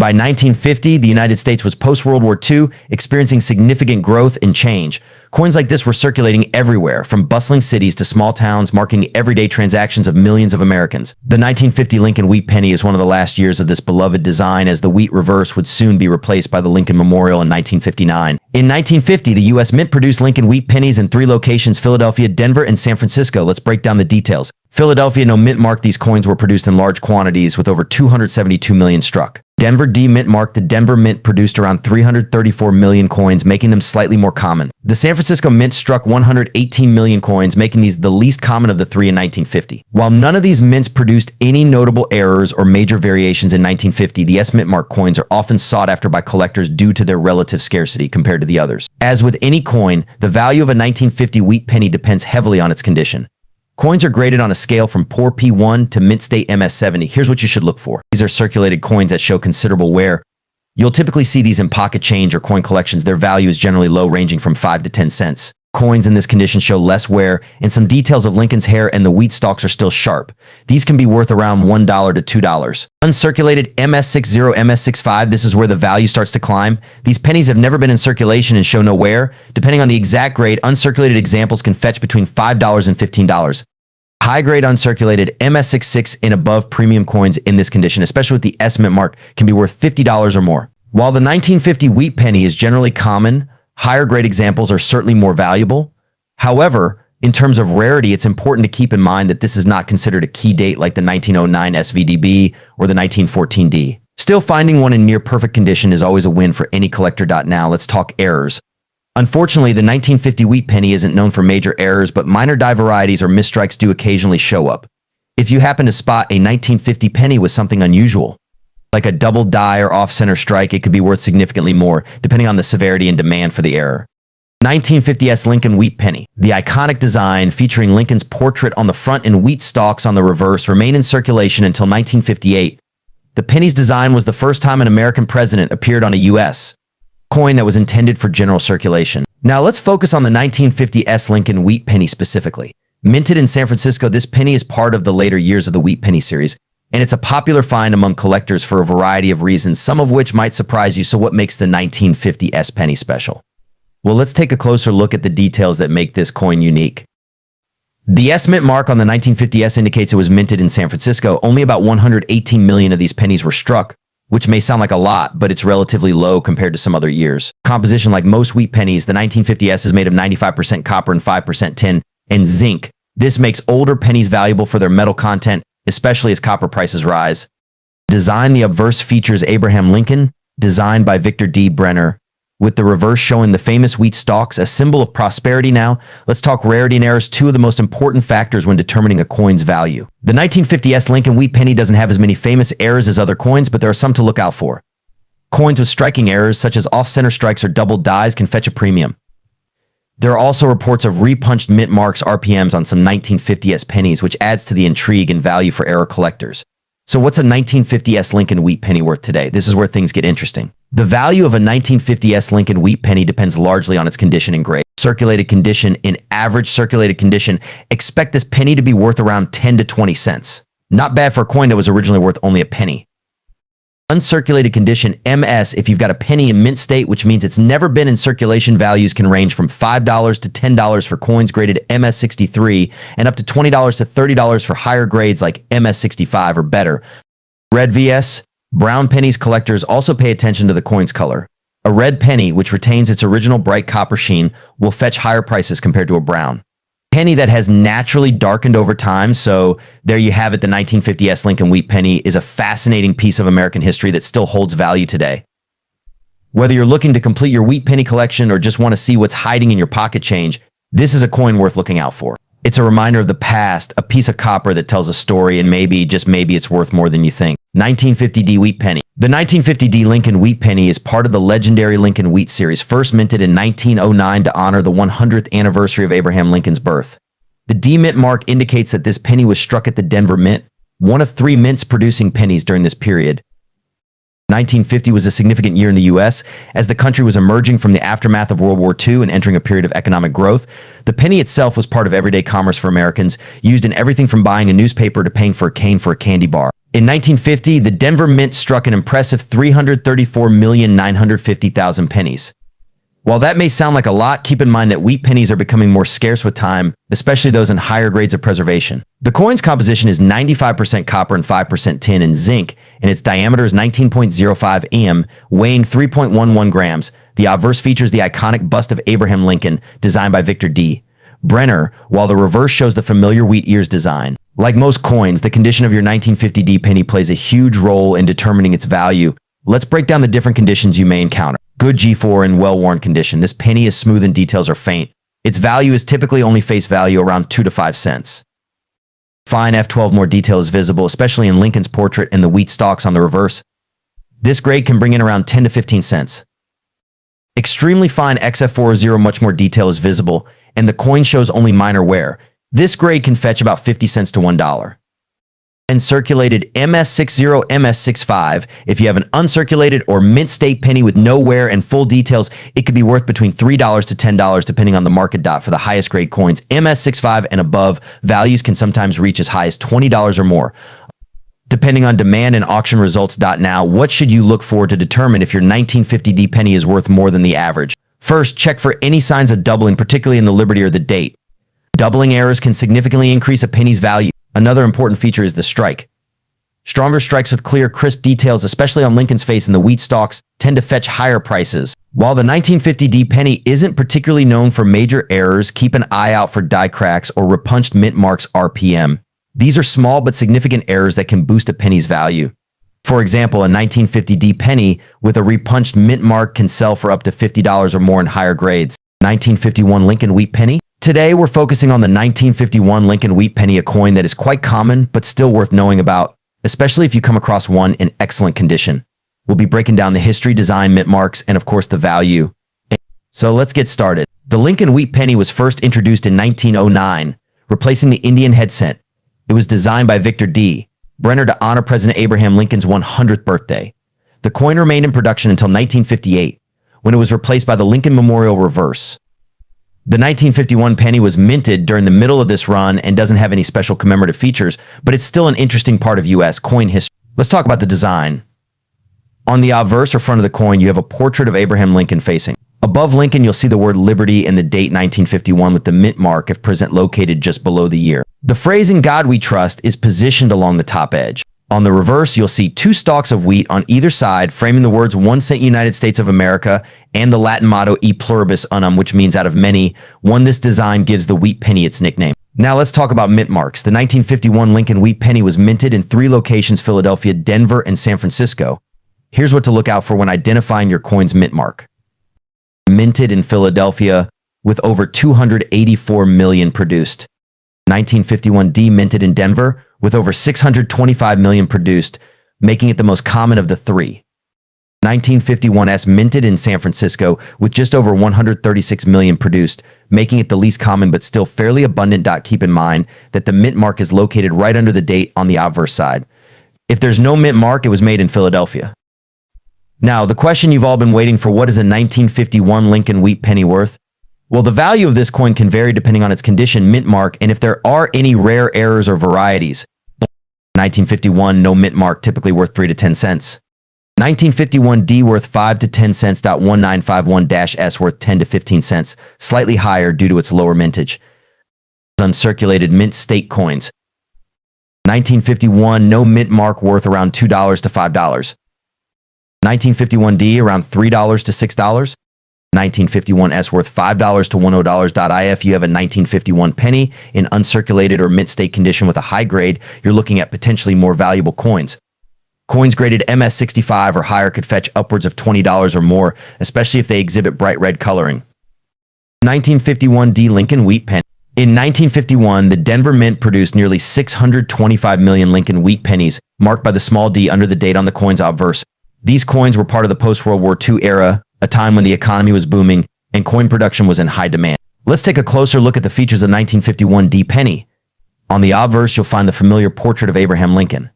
By 1950, the United States was post-World War II, experiencing significant growth and change. Coins like this were circulating everywhere, from bustling cities to small towns, marking everyday transactions of millions of Americans. The 1950 Lincoln Wheat Penny is one of the last years of this beloved design, as the wheat reverse would soon be replaced by the Lincoln Memorial in 1959. In 1950, the U.S. Mint produced Lincoln Wheat Pennies in 3 locations: Philadelphia, Denver, and San Francisco. Let's break down the details. Philadelphia mint marked these coins were produced in large quantities, with over 272 million struck. Denver mint marked the Denver Mint produced around 334 million coins, making them slightly more common. The San Francisco Mint struck 118 million coins, making these the least common of the 3 in 1950. While none of these mints produced any notable errors or major variations in 1950, the S Mint mark coins are often sought after by collectors due to their relative scarcity compared to the others. As with any coin, the value of a 1950 wheat penny depends heavily on its condition. Coins are graded on a scale from poor P1 to mint state MS70. Here's what you should look for. These are circulated coins that show considerable wear. You'll typically see these in pocket change or coin collections. Their value is generally low, ranging from 5 to 10 cents. Coins in this condition show less wear, and some details of Lincoln's hair and the wheat stalks are still sharp. These can be worth around $1 to $2. Uncirculated MS60, MS65, this is where the value starts to climb. These pennies have never been in circulation and show no wear. Depending on the exact grade, uncirculated examples can fetch between $5 and $15. High-grade uncirculated MS66 and above premium coins in this condition, especially with the S Mint mark, can be worth $50 or more. While the 1950 wheat penny is generally common, higher-grade examples are certainly more valuable. However, in terms of rarity, it's important to keep in mind that this is not considered a key date like the 1909 SVDB or the 1914 D. Still, finding one in near-perfect condition is always a win for any collector. Now, let's talk errors. Unfortunately, the 1950 wheat penny isn't known for major errors, but minor die varieties or misstrikes do occasionally show up. If you happen to spot a 1950 penny with something unusual, like a double die or off-center strike, it could be worth significantly more, depending on the severity and demand for the error. 1950s Lincoln Wheat Penny. The iconic design featuring Lincoln's portrait on the front and wheat stalks on the reverse remained in circulation until 1958. The penny's design was the first time an American president appeared on a U.S. coin that was intended for general circulation. Now let's focus on the 1950s Lincoln Wheat Penny specifically. Minted in San Francisco, this penny is part of the later years of the Wheat Penny series, and it's a popular find among collectors for a variety of reasons, some of which might surprise you. So what makes the 1950s penny special? Well, let's take a closer look at the details that make this coin unique. The S Mint mark on the 1950s indicates it was minted in San Francisco. Only about 118 million of these pennies were struck, which may sound like a lot, but it's relatively low compared to some other years. Composition: like most wheat pennies, the 1950s is made of 95% copper and 5% tin and zinc. This makes older pennies valuable for their metal content, especially as copper prices rise. Design: the obverse features Abraham Lincoln, designed by Victor D. Brenner, with the reverse showing the famous wheat stalks, a symbol of prosperity. Now, let's talk rarity and errors, two of the most important factors when determining a coin's value. The 1950s Lincoln Wheat Penny doesn't have as many famous errors as other coins, but there are some to look out for. Coins with striking errors, such as off-center strikes or double dies, can fetch a premium. There are also reports of repunched mint marks RPMs on some 1950s pennies, which adds to the intrigue and value for error collectors. So what's a 1950s Lincoln Wheat Penny worth today? This is where things get interesting. The value of a 1950s Lincoln Wheat Penny depends largely on its condition and grade. Circulated condition: in average circulated condition, expect this penny to be worth around 10 to 20 cents. Not bad for a coin that was originally worth only a penny. Uncirculated condition MS: if you've got a penny in mint state, which means it's never been in circulation, values can range from $5 to $10 for coins graded MS63 and up to $20 to $30 for higher grades like MS65 or better. Red vs. brown pennies: collectors also pay attention to the coin's color. A red penny, which retains its original bright copper sheen, will fetch higher prices compared to a brown penny that has naturally darkened over time. So there you have it. The 1950s Lincoln Wheat Penny is a fascinating piece of American history that still holds value today. Whether you're looking to complete your wheat penny collection or just want to see what's hiding in your pocket change, this is a coin worth looking out for. It's a reminder of the past, a piece of copper that tells a story, and maybe, just maybe, it's worth more than you think. 1950D Wheat Penny. The 1950D Lincoln Wheat Penny is part of the legendary Lincoln Wheat series, first minted in 1909 to honor the 100th anniversary of Abraham Lincoln's birth. The D Mint mark indicates that this penny was struck at the Denver Mint, one of 3 mints producing pennies during this period. 1950 was a significant year in the U.S. as the country was emerging from the aftermath of World War II and entering a period of economic growth. The penny itself was part of everyday commerce for Americans, used in everything from buying a newspaper to paying for a cane for a candy bar. In 1950, the Denver Mint struck an impressive 334,950,000 pennies. While that may sound like a lot, keep in mind that wheat pennies are becoming more scarce with time, especially those in higher grades of preservation. The coin's composition is 95% copper and 5% tin and zinc, and its diameter is 19.05 em, weighing 3.11 grams. The obverse features the iconic bust of Abraham Lincoln, designed by Victor D. Brenner, while the reverse shows the familiar wheat ears design. Like most coins, the condition of your 1950 D penny plays a huge role in determining its value. Let's break down the different conditions you may encounter. Good G4 and well-worn condition. This penny is smooth and details are faint. Its value is typically only face value around 2 to 5 cents. Fine F12, more detail is visible, especially in Lincoln's portrait and the wheat stalks on the reverse. This grade can bring in around 10 to 15 cents. Extremely fine XF40, much more detail is visible, and the coin shows only minor wear. This grade can fetch about 50 cents to $1. Uncirculated MS60, MS65. If you have an uncirculated or mint state penny with no wear and full details, it could be worth between $3 to $10 depending on the market dot. For the highest grade coins, MS65 and above, values can sometimes reach as high as $20 or more. Depending on demand and auction results. Now, what should you look for to determine if your 1950 D penny is worth more than the average? First, check for any signs of doubling, particularly in the Liberty or the date. Doubling errors can significantly increase a penny's value. Another important feature is the strike. Stronger strikes with clear, crisp details, especially on Lincoln's face and the wheat stalks, tend to fetch higher prices. While the 1950 D penny isn't particularly known for major errors, keep an eye out for die cracks or repunched mint marks RPM. These are small but significant errors that can boost a penny's value. For example, a 1950 D penny with a repunched mint mark can sell for up to $50 or more in higher grades. 1951 Lincoln wheat penny. Today, we're focusing on the 1951 Lincoln wheat penny, a coin that is quite common but still worth knowing about, especially if you come across one in excellent condition. We'll be breaking down the history, design, mint marks, and of course the value. So let's get started. The Lincoln wheat penny was first introduced in 1909, replacing the Indian head cent. It was designed by Victor D. Brenner to honor President Abraham Lincoln's 100th birthday. The coin remained in production until 1958, when it was replaced by the Lincoln Memorial reverse. The 1951 penny was minted during the middle of this run and doesn't have any special commemorative features, but it's still an interesting part of U.S. coin history. Let's talk about the design. On the obverse or front of the coin, you have a portrait of Abraham Lincoln facing. Above Lincoln, you'll see the word Liberty and the date 1951 with the mint mark, if present, located just below the year. The phrase "In God We Trust" is positioned along the top edge. On the reverse, you'll see 2 stalks of wheat on either side, framing the words 1 cent United States of America and the Latin motto E pluribus unum, which means out of many. This design gives the wheat penny its nickname. Now let's talk about mint marks. The 1951 Lincoln wheat penny was minted in 3 locations: Philadelphia, Denver, and San Francisco. Here's what to look out for when identifying your coin's mint mark. Minted in Philadelphia with over 284 million produced. 1951 D minted in Denver with over 625 million produced, making it the most common of the 3. 1951 S minted in San Francisco with just over 136 million produced, making it the least common but still fairly abundant. Keep in mind that the mint mark is located right under the date on the obverse side. If there's no mint mark, it was made in Philadelphia. Now, the question you've all been waiting for: what is a 1951 Lincoln wheat penny worth? Well, the value of this coin can vary depending on its condition, mint mark, and if there are any rare errors or varieties. 1951 no mint mark, typically worth 3 to 10 cents. 1951 D worth 5 to 10 cents. 1951-S worth 10 to 15 cents, slightly higher due to its lower mintage. Uncirculated mint state coins. 1951 no mint mark, worth around $2 to $5. 1951 D around $3 to $6. 1951 S worth $5 to $10. If you have a 1951 penny in uncirculated or mint state condition with a high grade, you're looking at potentially more valuable coins. Coins graded MS65 or higher could fetch upwards of $20 or more, especially if they exhibit bright red coloring. 1951 D Lincoln wheat penny. In 1951, the Denver Mint produced nearly 625 million Lincoln wheat pennies, marked by the small d under the date on the coin's obverse. These coins were part of the post-World War II era, a time when the economy was booming and coin production was in high demand. Let's take a closer look at the features of the 1951 D penny. On the obverse, you'll find the familiar portrait of Abraham Lincoln.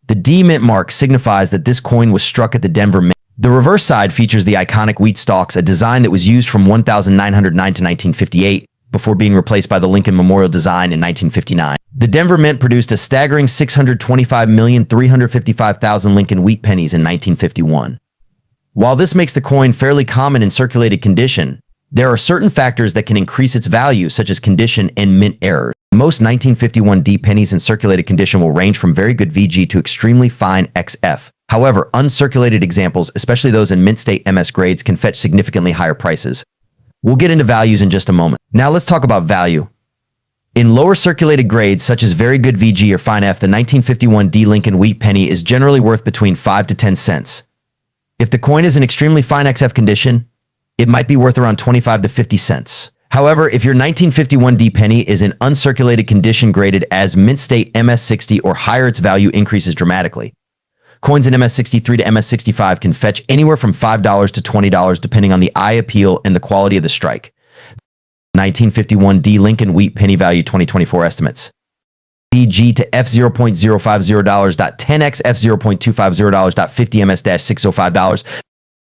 The D mint mark signifies that this coin was struck at the Denver Mint. The reverse side features the iconic wheat stalks, a design that was used from 1909 to 1958. before being replaced by the Lincoln Memorial design in 1959. The Denver Mint produced a staggering 625,355,000 Lincoln wheat pennies in 1951. While this makes the coin fairly common in circulated condition, there are certain factors that can increase its value, such as condition and mint errors. Most 1951 D pennies in circulated condition will range from very good VG to extremely fine XF. However, uncirculated examples, especially those in mint state MS grades, can fetch significantly higher prices. We'll get into values in just a moment. Now let's talk about value. In lower circulated grades, such as very good VG or fine F, the 1951 D Lincoln wheat penny is generally worth between 5 to 10 cents. If the coin is in extremely fine XF condition, it might be worth around 25 to 50 cents. However, if your 1951 D penny is in uncirculated condition graded as mint state MS60 or higher, its value increases dramatically. Coins in MS63 to MS65 can fetch anywhere from $5 to $20 depending on the eye appeal and the quality of the strike. 1951 D Lincoln wheat penny value 2024 estimates. VG to F0.050, 10x F0.250, 50 MS-$605.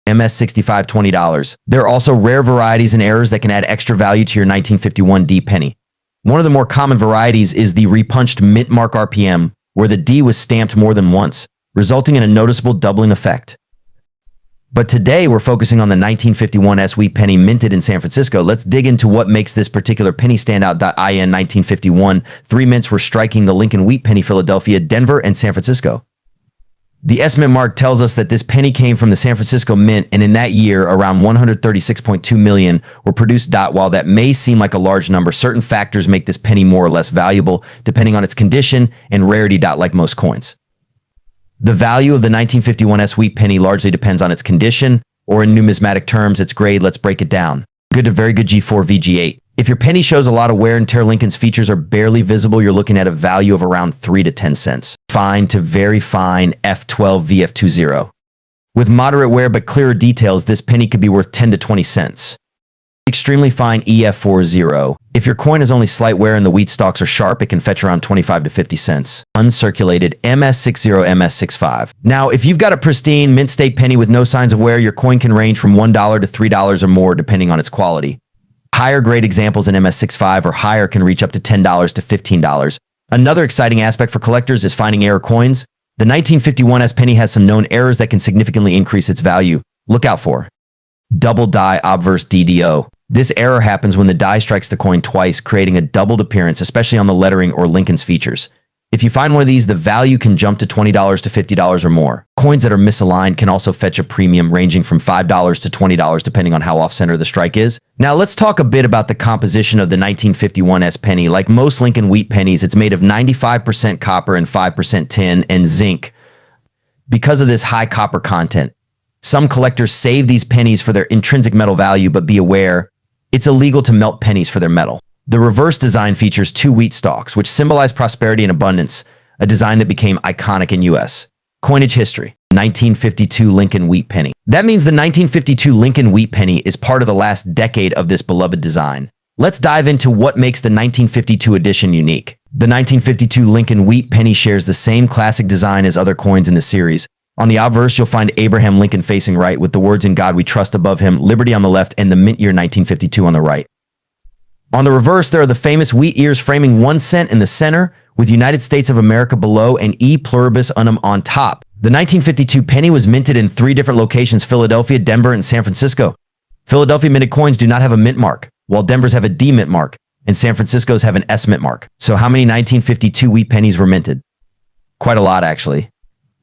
MS65 $20. There are also rare varieties and errors that can add extra value to your 1951 D penny. One of the more common varieties is the repunched mint mark RPM, where the D was stamped more than once, resulting in a noticeable doubling effect. But today we're focusing on the 1951 S wheat penny minted in San Francisco. Let's dig into what makes this particular penny stand out. In 1951, three mints were striking the Lincoln wheat penny: Philadelphia, Denver, and San Francisco. The S Mint mark tells us that this penny came from the San Francisco Mint, and in that year, around 136.2 million were produced. While that may seem like a large number, certain factors make this penny more or less valuable, depending on its condition and rarity. Like most coins, the value of the 1951 S wheat penny largely depends on its condition, or in numismatic terms, its grade. Let's break it down. Good to very good G4 VG8. If your penny shows a lot of wear and tear, Lincoln's features are barely visible, you're looking at a value of around 3 to 10 cents. Fine to very fine F12 VF20. With moderate wear but clearer details, this penny could be worth 10 to 20 cents. Extremely fine EF40. If your coin has only slight wear and the wheat stalks are sharp, it can fetch around 25 to 50 cents. Uncirculated MS60 MS65. Now, if you've got a pristine mint state penny with no signs of wear, your coin can range from $1 to $3 or more depending on its quality. Higher grade examples in MS65 or higher can reach up to $10 to $15. Another exciting aspect for collectors is finding error coins. The 1951 S penny has some known errors that can significantly increase its value. Look out for double die obverse DDO. This error happens when the die strikes the coin twice, creating a doubled appearance, especially on the lettering or Lincoln's features. If you find one of these, the value can jump to $20 to $50 or more. Coins that are misaligned can also fetch a premium ranging from $5 to $20 depending on how off-center the strike is. Now let's talk a bit about the composition of the 1951 S penny. Like most Lincoln wheat pennies, it's made of 95% copper and 5% tin and zinc. Because of this high copper content, some collectors save these pennies for their intrinsic metal value, but be aware, it's illegal to melt pennies for their metal. The reverse design features two wheat stalks, which symbolize prosperity and abundance, a design that became iconic in U.S. coinage history. 1952 Lincoln wheat penny. That means the 1952 Lincoln wheat penny is part of the last decade of this beloved design. Let's dive into what makes the 1952 edition unique. The 1952 Lincoln wheat penny shares the same classic design as other coins in the series. On the obverse, you'll find Abraham Lincoln facing right with the words "In God We Trust" above him, liberty on the left, and the mint year 1952 on the right. On the reverse, there are the famous wheat ears framing 1 cent in the center, with United States of America below and E pluribus unum on top. The 1952 penny was minted in 3 different locations: Philadelphia, Denver, and San Francisco. Philadelphia minted coins do not have a mint mark, while Denver's have a D mint mark, and San Francisco's have an S mint mark. So how many 1952 wheat pennies were minted? Quite a lot, actually.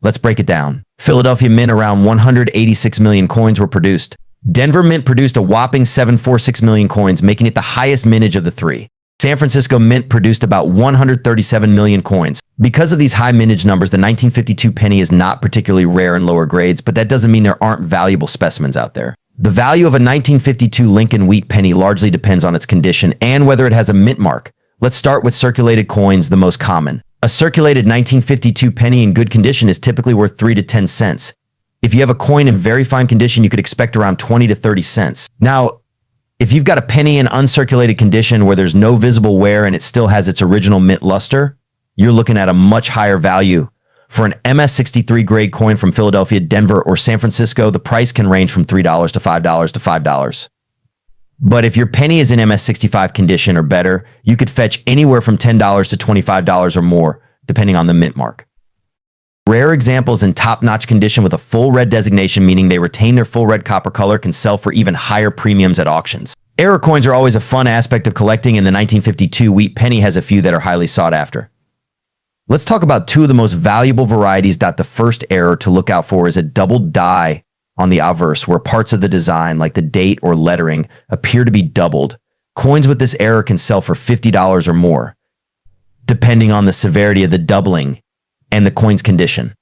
Let's break it down. Philadelphia mint, around 186 million coins were produced. Denver Mint produced a whopping 746 million coins, making it the highest mintage of the 3. San Francisco Mint produced about 137 million coins. Because of these high mintage numbers, the 1952 penny is not particularly rare in lower grades, but that doesn't mean there aren't valuable specimens out there. The value of a 1952 Lincoln wheat penny largely depends on its condition and whether it has a mint mark. Let's start with circulated coins, the most common. A circulated 1952 penny in good condition is typically worth 3 to 10 cents. If you have a coin in very fine condition, you could expect around 20 to 30 cents. Now, if you've got a penny in uncirculated condition where there's no visible wear and it still has its original mint luster, you're looking at a much higher value. For an MS63 grade coin from Philadelphia, Denver, or San Francisco, the price can range from $3 to $5 to $5. But if your penny is in MS65 condition or better, you could fetch anywhere from $10 to $25 or more, depending on the mint mark. Rare examples in top-notch condition with a full red designation, meaning they retain their full red copper color, can sell for even higher premiums at auctions. Error coins are always a fun aspect of collecting, and the 1952 wheat penny has a few that are highly sought after. Let's talk about two of the most valuable varieties. The first error to look out for is a double die on the obverse, where parts of the design, like the date or lettering, appear to be doubled. Coins with this error can sell for $50 or more, depending on the severity of the doubling and the coin's condition.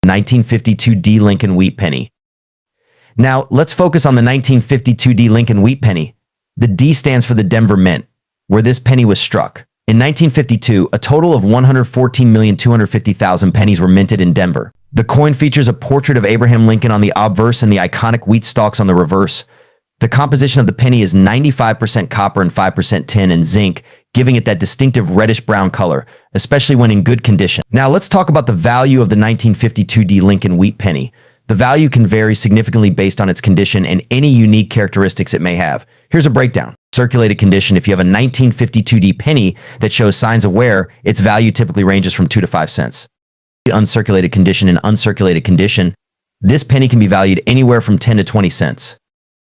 1952 D Lincoln wheat penny. Now, let's focus on the 1952 D Lincoln wheat penny. The D stands for the Denver Mint, where this penny was struck. In 1952, a total of 114,250,000 pennies were minted in Denver. The coin features a portrait of Abraham Lincoln on the obverse and the iconic wheat stalks on the reverse. The composition of the penny is 95% copper and 5% tin and zinc, giving it that distinctive reddish-brown color, especially when in good condition. Now let's talk about the value of the 1952 D Lincoln wheat penny. The value can vary significantly based on its condition and any unique characteristics it may have. Here's a breakdown. Circulated condition: if you have a 1952 D penny that shows signs of wear, its value typically ranges from 2 to 5 cents. Uncirculated condition: in uncirculated condition, this penny can be valued anywhere from 10 to 20 cents.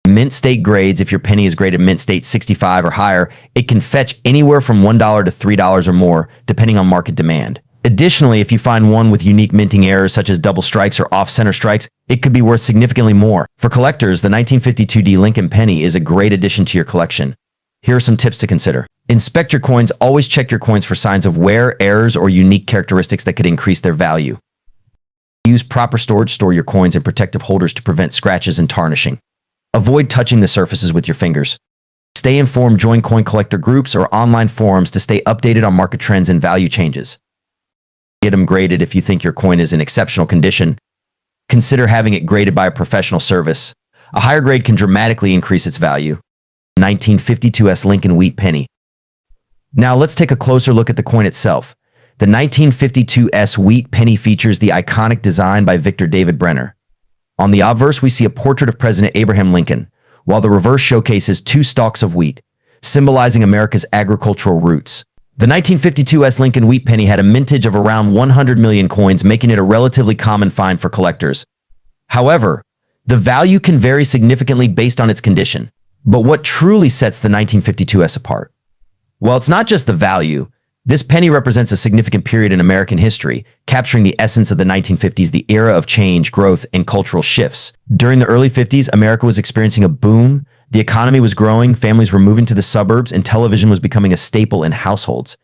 Mint state grades: if your penny is graded mint state 65 or higher, it can fetch anywhere from $1 to $3 or more, depending on market demand. Additionally, if you find one with unique minting errors such as double strikes or off-center strikes, it could be worth significantly more. For collectors, the 1952 D Lincoln penny is a great addition to your collection. Here are some tips to consider. Inspect your coins. Always check your coins for signs of wear, errors, or unique characteristics that could increase their value. Use proper storage. Store your coins in protective holders to prevent scratches and tarnishing. Avoid touching the surfaces with your fingers. Stay informed. Join coin collector groups or online forums to stay updated on market trends and value changes. Get them graded. If you think your coin is in exceptional condition, consider having it graded by a professional service. A higher grade can dramatically increase its value. 1952 S Lincoln wheat penny. Now let's take a closer look at the coin itself. The 1952 S wheat penny features the iconic design by Victor David Brenner. On the obverse, we see a portrait of President Abraham Lincoln, while the reverse showcases 2 stalks of wheat, symbolizing America's agricultural roots. The 1952 S Lincoln wheat penny had a mintage of around 100 million coins, making it a relatively common find for collectors. However, the value can vary significantly based on its condition. But what truly sets the 1952 S apart? Well, it's not just the value. This penny represents a significant period in American history, capturing the essence of the 1950s, the era of change, growth, and cultural shifts. During the early 50s, America was experiencing a boom. The economy was growing, families were moving to the suburbs, and television was becoming a staple in households.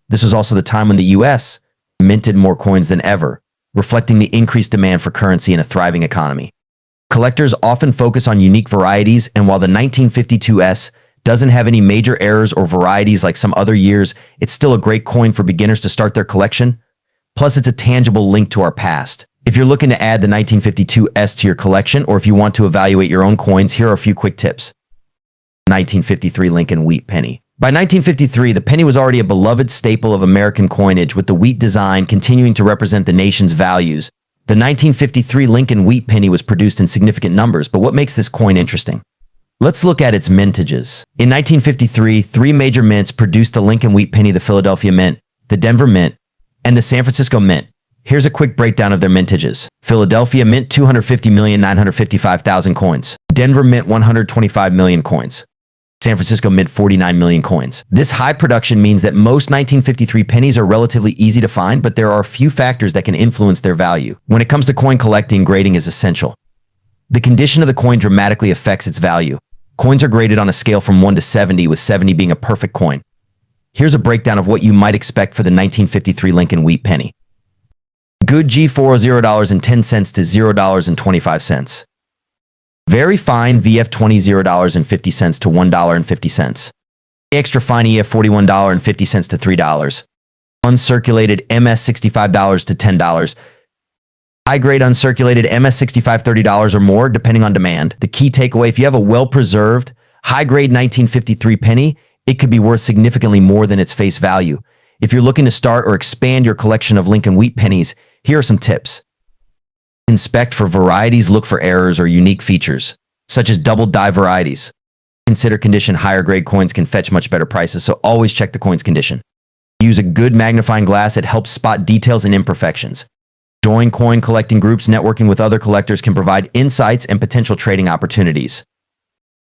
This was also the time when the U.S. minted more coins than ever, reflecting the increased demand for currency in a thriving economy. Collectors often focus on unique varieties, and while the 1952 S doesn't have any major errors or varieties like some other years, it's still a great coin for beginners to start their collection. Plus, it's a tangible link to our past. If you're looking to add the 1952 S to your collection, or if you want to evaluate your own coins, here are a few quick tips. 1953 Lincoln wheat penny. By 1953, the penny was already a beloved staple of American coinage, with the wheat design continuing to represent the nation's values. The 1953 Lincoln wheat penny was produced in significant numbers, but what makes this coin interesting? Let's look at its mintages. In 1953, 3 major mints produced the Lincoln wheat penny: the Philadelphia Mint, the Denver Mint, and the San Francisco Mint. Here's a quick breakdown of their mintages. Philadelphia Mint, 250,955,000 coins. Denver Mint, 125 million coins. San Francisco Mint, 49 million coins. This high production means that most 1953 pennies are relatively easy to find, but there are a few factors that can influence their value. When it comes to coin collecting, grading is essential. The condition of the coin dramatically affects its value. Coins are graded on a scale from 1 to 70, with 70 being a perfect coin. Here's a breakdown of what you might expect for the 1953 Lincoln wheat penny. Good G4, $0.10 to $0.25. Very fine VF20, $0.50 to $1.50. Extra fine EF, $41.50 to $3. Uncirculated MS, $65 to $10. High grade uncirculated MS65, $30 or more, depending on demand. The key takeaway: if you have a well-preserved, high-grade 1953 penny, it could be worth significantly more than its face value. If you're looking to start or expand your collection of Lincoln wheat pennies, here are some tips. Inspect for varieties. Look for errors or unique features, such as double die varieties. Consider condition. Higher grade coins can fetch much better prices, so always check the coin's condition. Use a good magnifying glass. It helps spot details and imperfections. Join coin collecting groups. Networking with other collectors can provide insights and potential trading opportunities.